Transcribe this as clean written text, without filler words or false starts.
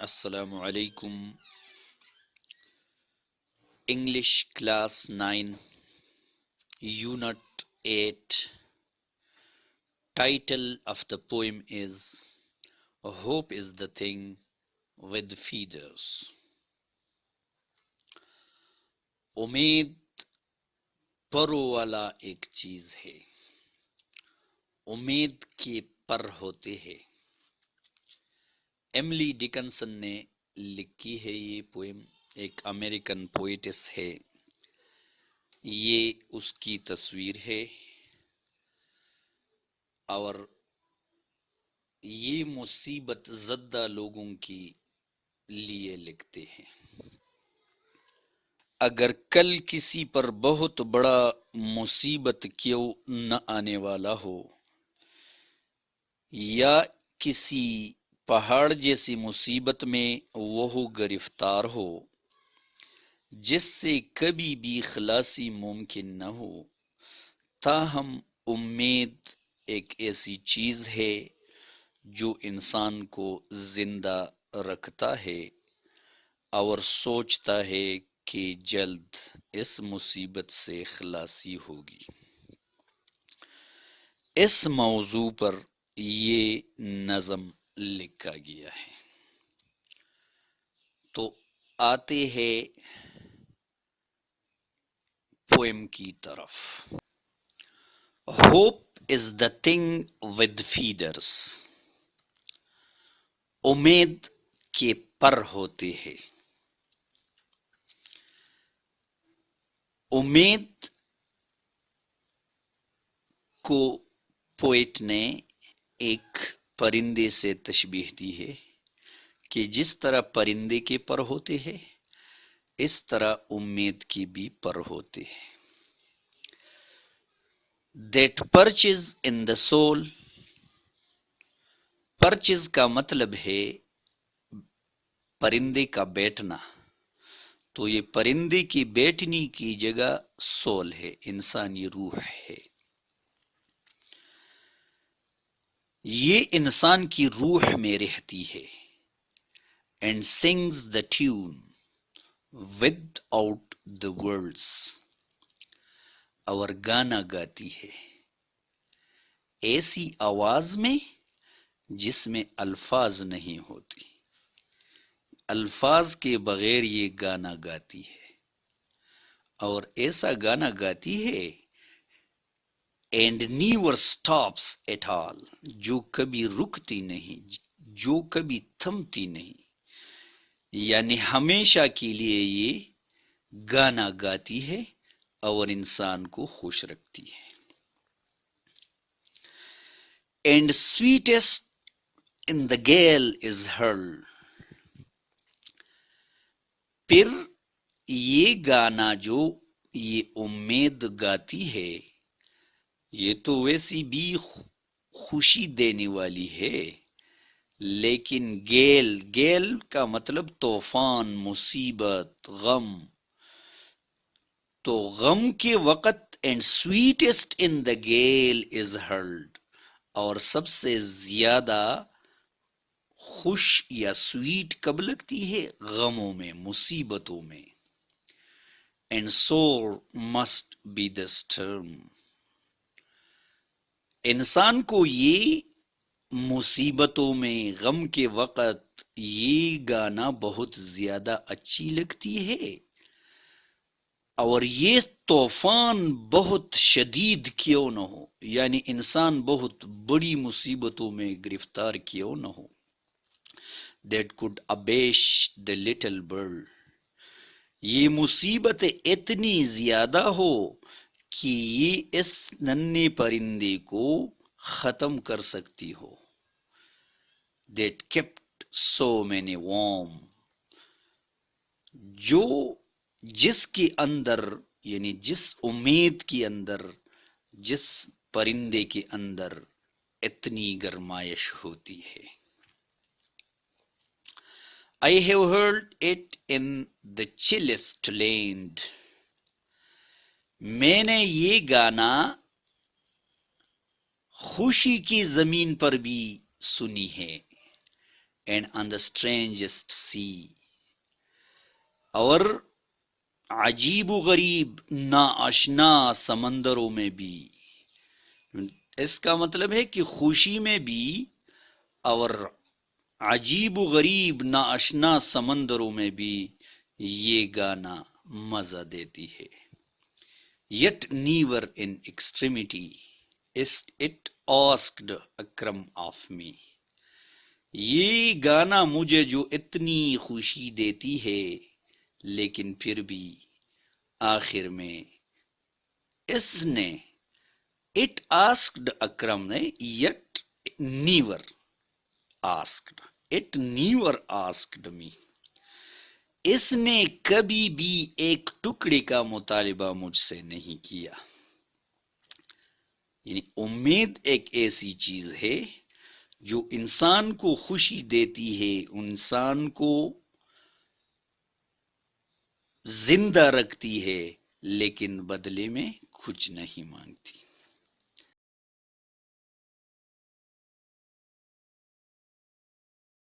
Assalamu alaikum. English Class 9, Unit 8. Title of the poem is Hope is the Thing with Feathers. उम्मीद परों वाला एक चीज है, उम्मीद के पर होते हैं। एमिली डिकन्सन ने लिखी है ये पोएम, एक अमेरिकन पोएटिस है। ये उसकी तस्वीर है और ये मुसीबत ज़द्दा लोगों की लिए लिखते हैं। अगर कल किसी पर बहुत बड़ा मुसीबत क्यों न आने वाला हो, या किसी पहाड़ जैसी मुसीबत में वो गिरफ्तार हो जिससे कभी भी खलासी मुमकिन न हो, ताहम उम्मीद एक ऐसी चीज है जो इंसान को जिंदा रखता है और सोचता है कि जल्द इस मुसीबत से खलासी होगी। इस मौजू पर ये नज़म लिखा गया है। तो आते हैं पोएम की तरफ। Hope is the thing with feeders. उम्मीद के पर होते हैं। उम्मीद को पोएट ने एक परिंदे से तशबीह दी है कि जिस तरह परिंदे के पर होते हैं, इस तरह उम्मीद के भी पर होते हैं। That perches in the soul, perches का मतलब है परिंदे का बैठना, तो ये परिंदे की बैठने की जगह सोल है, इंसानी रूह है। ये इंसान की रूह में रहती है। And sings the tune without the words, और गाना गाती है ऐसी आवाज में जिसमें अल्फाज नहीं होती। अल्फाज के बगैर ये गाना गाती है, और ऐसा गाना गाती है एंड नीवर स्टॉप्स एट ऑल, जो कभी रुकती नहीं, जो कभी थमती नहीं, यानी हमेशा के लिए ये गाना गाती है और इंसान को खुश रखती है। And sweetest in the gale is heard, फिर ये गाना जो ये उम्मीद गाती है, ये तो वैसी भी खुशी देने वाली है, लेकिन गेल, गेल का मतलब तूफान, मुसीबत, गम, तो गम के वक़्त and sweetest in the gale is heard, और सबसे ज्यादा खुश या स्वीट कब लगती है? गमों में, मुसीबतों में। एंड सोर मस्ट बी द स्टर्म, इंसान को ये मुसीबतों में, गम के वक़्त ये गाना बहुत ज्यादा अच्छी लगती है, और ये तूफान बहुत शदीद क्यों न हो, यानी इंसान बहुत बड़ी मुसीबतों में गिरफ्तार क्यों न हो। That could abash the little bird, ये मुसीबत इतनी ज्यादा हो कि ये इस नन्हे परिंदे को खत्म कर सकती हो। That kept so many warm, जो जिसके अंदर, यानी जिस उम्मीद के अंदर, जिस परिंदे के अंदर इतनी गरमाइश होती है। I have heard it in the chillest land, मैंने ये गाना खुशी की जमीन पर भी सुनी है। and on the strangest sea. اور عجیب و غریب ناآشنا سمندروں میں بھی. اس کا مطلب ہے کہ خوشی میں بھی اور عجیب و غریب ناآشنا سمندروں میں بھی یہ گانا مزہ دیتی ہے. Yet never in extremity is it asked Akram of me. یہ گانا مجھے جو اتنی خوشی دیتی ہے لیکن پھر بھی آخر میں اس نے it asked اکرم نے yet never asked it never asked me. اس نے کبھی بھی ایک ٹکڑے کا مطالبہ مجھ سے نہیں کیا. یعنی امید ایک ایسی چیز ہے جو انسان کو خوشی دیتی ہے، انسان کو زندہ رکھتی ہے، لیکن بدلے میں کچھ نہیں مانگتی.